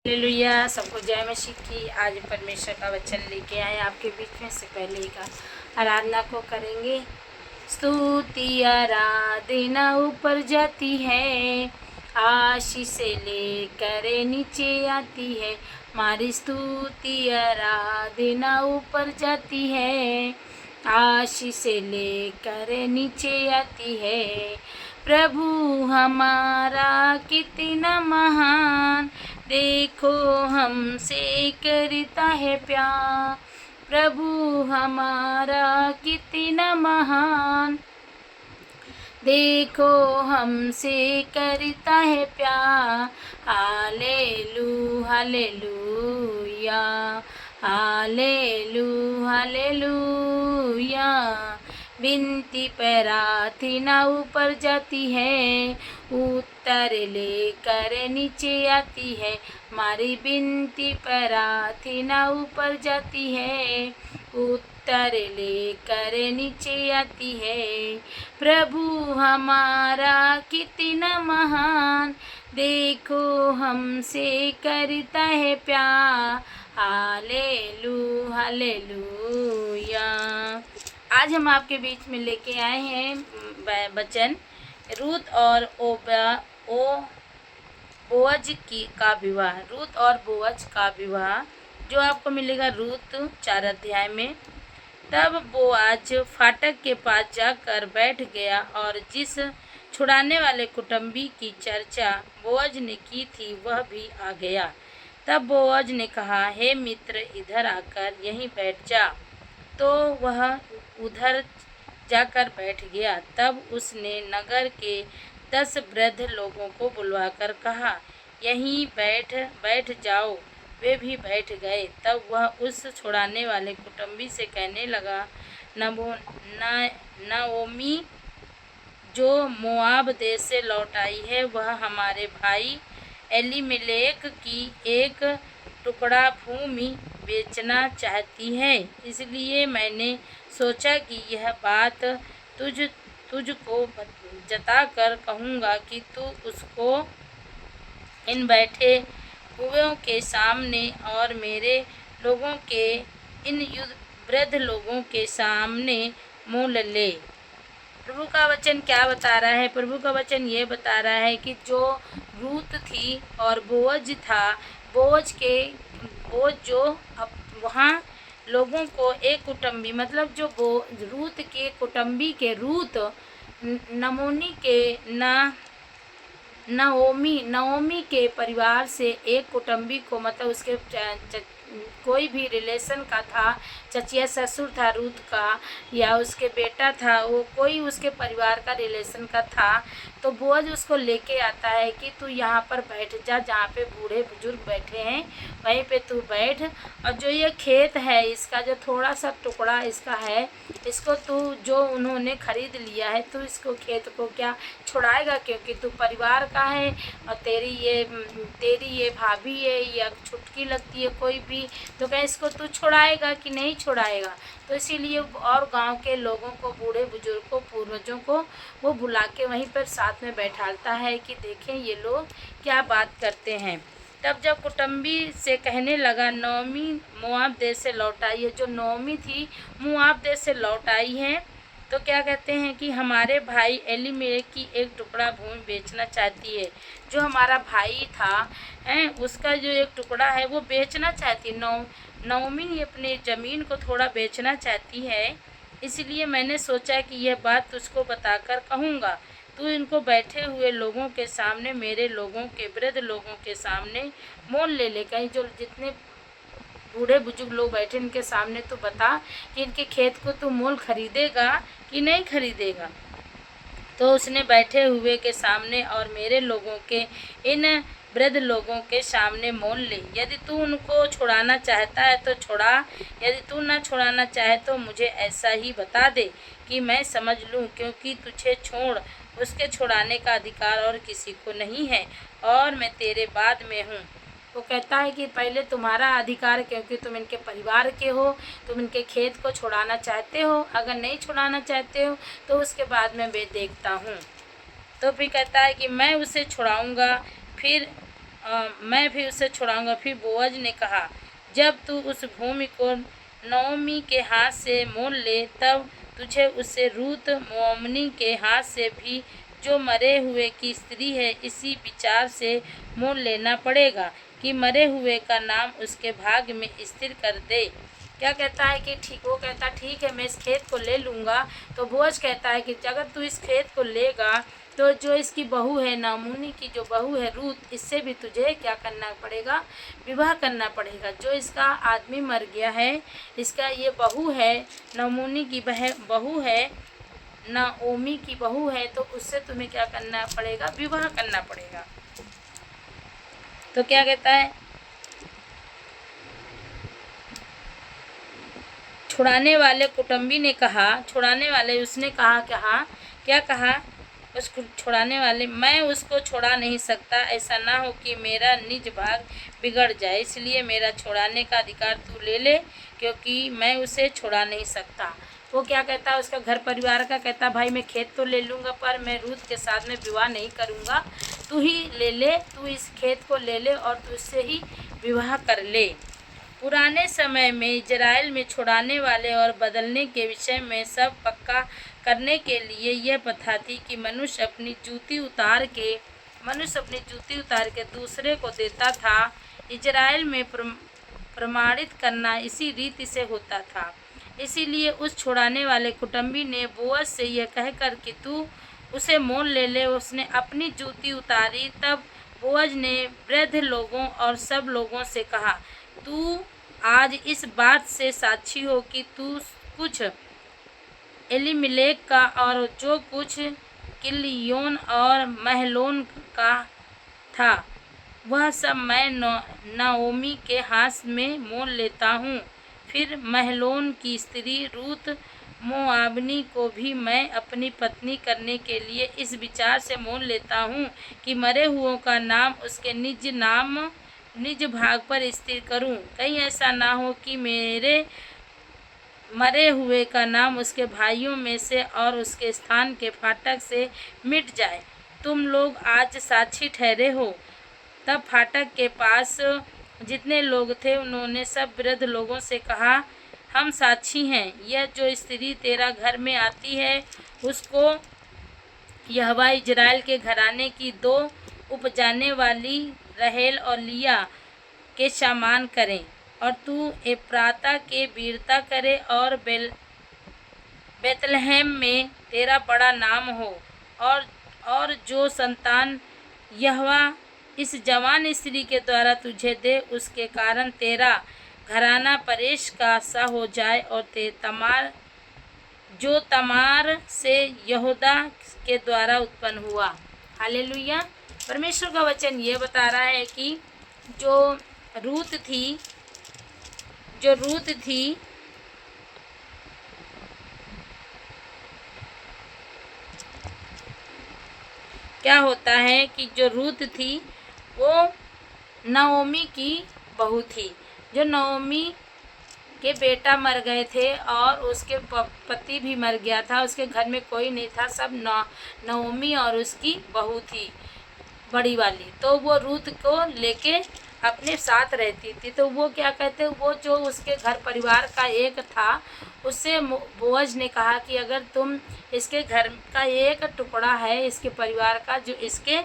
Hallelujah. सबको जय मसीह की। आज परमेश्वर का वचन लेके आए आपके बीच में। से पहले का आराधना को करेंगे। स्तुति आराधना ऊपर जाती है, आशीष से लेकर नीचे आती है। हमारी स्तुति आराधना ऊपर जाती है, आशीष से लेकर नीचे आती है। प्रभु हमारा कितना महान, देखो हमसे करता है प्यार। प्रभु हमारा कितना महान, देखो हमसे करता है प्यार। हालेलू हालेलुया, हालेलू हालेलुया। विनती प्रार्थना ऊपर जाती है, उत्तर लेकर नीचे आती है। हमारी विनती प्रार्थना ऊपर जाती है, उत्तर लेकर नीचे आती है। प्रभु हमारा कितना महान, देखो हमसे करता है प्यार। हालेलू हालेलुया। आज हम आपके बीच में लेके आए हैं वचन रूत और बोअज का विवाह। रूत और बोअज का विवाह जो आपको मिलेगा रूत 4 अध्याय में। तब बोअज फाटक के पास जाकर बैठ गया, और जिस छुड़ाने वाले कुटुंबी की चर्चा बोअज ने की थी वह भी आ गया। तब बोअज ने कहा, हे मित्र, इधर आकर यहीं बैठ जा। तो वह उधर जाकर बैठ गया। तब उसने नगर के 10 वृद्ध लोगों को बुलवाकर कहा, यहीं बैठ जाओ। वे भी बैठ गए। तब वह उस छुड़ाने वाले कुटुंबी से कहने लगा, नओमी जो मोआब देश से लौट आई है, वह हमारे भाई एलीमेलेक की एक टुकड़ा भूमि बेचना चाहती है। इसलिए मैंने सोचा कि यह बात तुझको जताकर कहूँगा कि तू उसको इन बैठे हुओं के सामने और मेरे लोगों के इन वृद्ध लोगों के सामने मोल ले। प्रभु का वचन क्या बता रहा है? प्रभु का वचन ये बता रहा है कि जो रूत थी और बोअज था, बोअज जो वहाँ लोगों को एक कुटुंबी, मतलब जो रूत के कुटुंबी के रूत नमोनी के नओमी के परिवार से एक कुटुंबी को, मतलब उसके कोई भी रिलेशन का था, चचिया ससुर था रूत का, या उसके बेटा था, वो कोई उसके परिवार का रिलेशन का था। तो बोअज उसको लेके आता है कि तू यहाँ पर बैठ जा, जहाँ पे बूढ़े बुजुर्ग बैठे हैं वहीं पे तू बैठ। और जो ये खेत है, इसका जो थोड़ा सा टुकड़ा इसका है, इसको तू जो उन्होंने खरीद लिया है, तू इसको खेत को क्या छुड़ाएगा? क्योंकि तू परिवार का है, और तेरी ये भाभी है या छुटकी लगती है कोई भी, तो क्या इसको तू छुड़ाएगा कि नहीं छुड़ाएगा? तो इसीलिए और गांव के लोगों को, बूढ़े बुजुर्ग को, पूर्वजों को वो बुला के वहीं पर साथ में बैठालता है कि देखें ये लोग क्या बात करते हैं। तब जब कुटुंबी से कहने लगा, नओमी मोआब देश से लौट आई है। जो नओमी थी मोआब देश से लौट आई है, तो क्या कहते हैं कि हमारे भाई एलीमेलेक की एक टुकड़ा भूमि बेचना चाहती है। जो हमारा भाई था उसका जो एक टुकड़ा है वो बेचना चाहती। नओमी अपने ज़मीन को थोड़ा बेचना चाहती है। इसलिए मैंने सोचा कि यह बात तुझको बताकर कहूँगा। तू इनको बैठे हुए लोगों के सामने, मेरे लोगों के, वृद्ध लोगों के सामने मोल ले ले। कहीं जो जितने बूढ़े बुजुर्ग लोग बैठे इनके सामने तू बता कि इनके खेत को तू मोल खरीदेगा कि नहीं खरीदेगा। तो उसने बैठे हुए के सामने और मेरे लोगों के इन वृद्ध लोगों के सामने मोल ले। यदि तू उनको छुड़ाना चाहता है तो छुड़ा, यदि तू ना छुड़ाना चाहे तो मुझे ऐसा ही बता दे कि मैं समझ लूँ, क्योंकि तुझे छोड़ उसके छुड़ाने का अधिकार और किसी को नहीं है, और मैं तेरे बाद में हूँ। वो कहता है कि पहले तुम्हारा अधिकार, क्योंकि तुम इनके परिवार के हो, तुम इनके खेत को छुड़ाना चाहते हो। अगर नहीं छुड़ाना चाहते हो तो उसके बाद में मैं देखता हूँ। तो फिर कहता है कि मैं उसे छुड़ाऊँगा, फिर मैं भी उसे छुड़ाऊंगा। फिर बोअज ने कहा, जब तू उस भूमि को नओमी के हाथ से मोल ले, तब तुझे उसे रूत मोअमनी के हाथ से भी, जो मरे हुए की स्त्री है, इसी विचार से मोल लेना पड़ेगा कि मरे हुए का नाम उसके भाग में स्थिर कर दे। क्या कहता है कि ठीक, वो कहता ठीक है मैं इस खेत को ले लूँगा। तो बोअज कहता है कि अगर तू इस खेत को लेगा तो जो इसकी बहू है, नामूनी की जो बहू है रूत, इससे भी तुझे क्या करना पड़ेगा, विवाह करना पड़ेगा। जो इसका आदमी मर गया है, इसका ये बहू है, नामूनी की बहू है, नाओमी की बहू है, तो उससे तुम्हें क्या करना पड़ेगा, विवाह करना पड़ेगा। तो क्या कहता है, छुड़ाने वाले कुटुंबी ने कहा, छुड़ाने वाले उसने कहा क्या कहा उसको छुड़ाने वाले, मैं उसको छुड़ा नहीं सकता, ऐसा ना हो कि मेरा निज भाग बिगड़ जाए, इसलिए मेरा छुड़ाने का अधिकार तू ले ले, क्योंकि मैं उसे छुड़ा नहीं सकता। वो क्या कहता है, उसका घर परिवार का कहता, भाई मैं खेत तो ले लूँगा पर मैं रूत के साथ में विवाह नहीं करूँगा, तू ही ले ले, तू इस खेत को ले ले और तू इससे ही विवाह कर ले। पुराने समय में इजराइल में छुड़ाने वाले और बदलने के विषय में सब पक्का करने के लिए यह प्रथा थी कि मनुष्य अपनी जूती उतार के दूसरे को देता था। इजराइल में प्रमाणित करना इसी रीति से होता था। इसीलिए उस छुड़ाने वाले कुटुंबी ने बोअज से यह कहकर कि तू उसे मोल ले ले, उसने अपनी जूती उतारी। तब बोअज ने वृद्ध लोगों और सब लोगों से कहा, तू आज इस बात से साक्षी हो कि तू कुछ एलीमेलेक का और जो कुछ किलियोन और महलोन का था, वह सब मैं नाओमी के हाथ में मोल लेता हूँ। फिर महलोन की स्त्री रूत मोआबनी को भी मैं अपनी पत्नी करने के लिए इस विचार से मोल लेता हूँ कि मरे हुओं का नाम उसके निज भाग पर स्थिर करूँ। कहीं ऐसा ना हो कि मेरे मरे हुए का नाम उसके भाइयों में से और उसके स्थान के फाटक से मिट जाए। तुम लोग आज साक्षी ठहरे हो। तब फाटक के पास जितने लोग थे उन्होंने सब वृद्ध लोगों से कहा, हम साक्षी हैं, यह जो स्त्री तेरा घर में आती है उसको यहोवा इजराइल के घराने की दो उपजाने वाली रहेल और लिया के समान करें, और तू एप्राता के वीरता करे और बेतलहम में तेरा बड़ा नाम हो, और जो संतान यहोवा इस जवान स्त्री के द्वारा तुझे दे उसके कारण तेरा घराना परेश का सा हो जाए, और तमार से यहूदा के द्वारा उत्पन्न हुआ। हालेलुया। परमेश्वर का वचन ये बता रहा है कि जो रूत थी क्या होता है कि जो रूत थी वो नाओमी की बहू थी। जो नाओमी के बेटा मर गए थे और उसके पति भी मर गया था, उसके घर में कोई नहीं था, सब नाओमी और उसकी बहू थी बड़ी वाली। तो वो रूत को लेके अपने साथ रहती थी। तो वो क्या कहते, वो जो उसके घर परिवार का एक था, उससे बोअज ने कहा कि अगर तुम इसके घर का एक टुकड़ा है इसके परिवार का जो इसके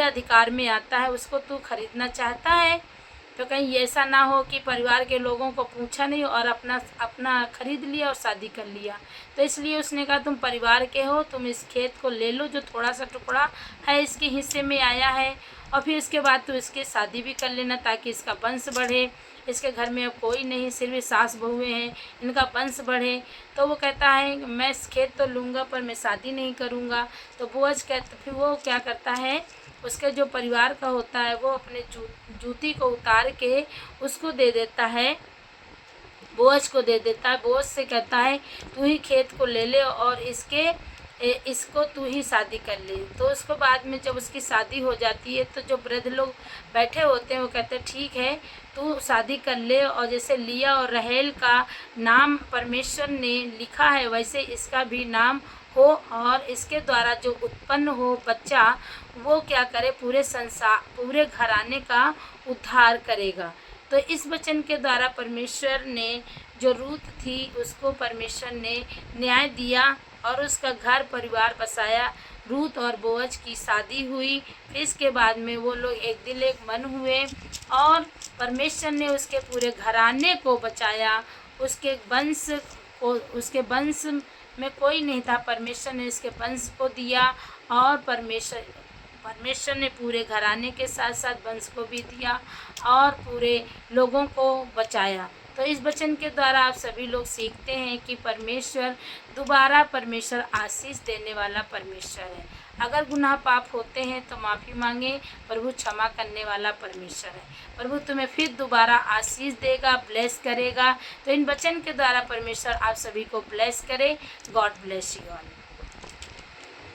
अधिकार में आता है, उसको तू खरीदना चाहता है, तो कहीं ऐसा ना हो कि परिवार के लोगों को पूछा नहीं और अपना खरीद लिया और शादी कर लिया। तो इसलिए उसने कहा तुम परिवार के हो, तुम इस खेत को ले लो जो थोड़ा सा टुकड़ा है इसके हिस्से में आया है, और फिर इसके बाद तो इसकी शादी भी कर लेना ताकि इसका वंश बढ़े। इसके घर में अब कोई नहीं, सिर्फ सास बहुएँ हैं, इनका वंश बढ़े। तो वो कहता है मैं इस खेत तो लूँगा पर मैं शादी नहीं करूँगा। तो बोअज फिर वो क्या करता है, उसके जो परिवार का होता है वो अपने जूती को उतार के उसको दे देता है, बोअज को दे देता है। बोअज से कहता है तू ही खेत को ले ले और इसको तू ही शादी कर ले। तो उसको बाद में जब उसकी शादी हो जाती है तो जो वृद्ध लोग बैठे होते हैं वो कहते हैं ठीक है तू शादी कर ले, और जैसे लिया और राहेल का नाम परमेश्वर ने लिखा है वैसे इसका भी नाम हो, और इसके द्वारा जो उत्पन्न हो बच्चा वो क्या करे, पूरे संसार पूरे घराने का उद्धार करेगा। तो इस वचन के द्वारा परमेश्वर ने जो रूत थी उसको परमेश्वर ने न्याय दिया और उसका घर परिवार बसाया। रूत और बोअज की शादी हुई, फिर इसके बाद में वो लोग एक दिल एक मन हुए और परमेश्वर ने उसके पूरे घराने को बचाया। उसके वंश में कोई नहीं था, परमेश्वर ने इसके वंश को दिया, और परमेश्वर ने पूरे घराने के साथ साथ वंश को भी दिया और पूरे लोगों को बचाया। तो इस वचन के द्वारा आप सभी लोग सीखते हैं कि परमेश्वर आशीष देने वाला परमेश्वर है। अगर गुनाह पाप होते हैं तो माफ़ी मांगे, प्रभु क्षमा करने वाला परमेश्वर है। प्रभु तुम्हें फिर दोबारा आशीष देगा, ब्लेस करेगा। तो इन वचन के द्वारा परमेश्वर आप सभी को ब्लेस करे। God bless you all.